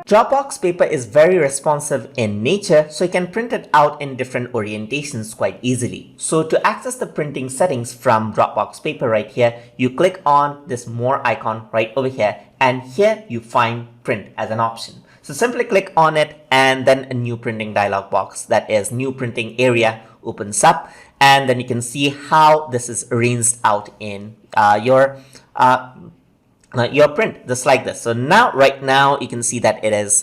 Dropbox Paper is very responsive in nature, so you can print it out in different orientations quite easily. So to access the printing settings from Dropbox Paper right here, you click on this more icon right over here, and here you find print as an option. So simply click on it, and then a new printing dialog box, that is new printing area, opens up, and then you can see how this is arranged out in your print, just like this. So now, right now, you can see that it is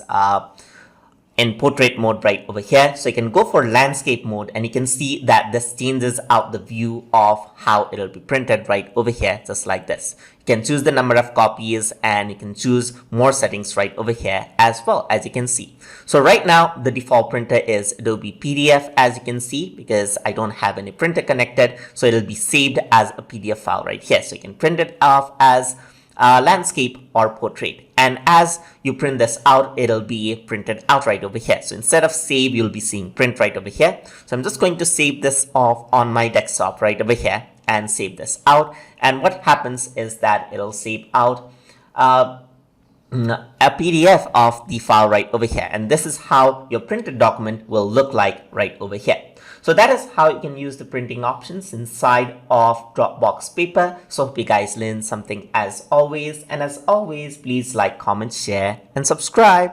in portrait mode right over here. So you can go for landscape mode, and you can see that this changes out the view of how it'll be printed right over here, just like this. You can choose the number of copies, and you can choose more settings right over here as well, as you can see. So right now, the default printer is Adobe PDF, as you can see, because I don't have any printer connected. So it'll be saved as a PDF file right here. So you can print it off as landscape or portrait, and as you print this out, it'll be printed out right over here. So instead of save, you'll be seeing print right over here. So I'm just going to save this off on my desktop right over here and save this out, and what happens is that it'll save out a PDF of the file right over here, and this is how your printed document will look like right over here. So that is how you can use the printing options inside of Dropbox Paper. So hope you guys learned something as always, and as always, please like, comment, share, and subscribe.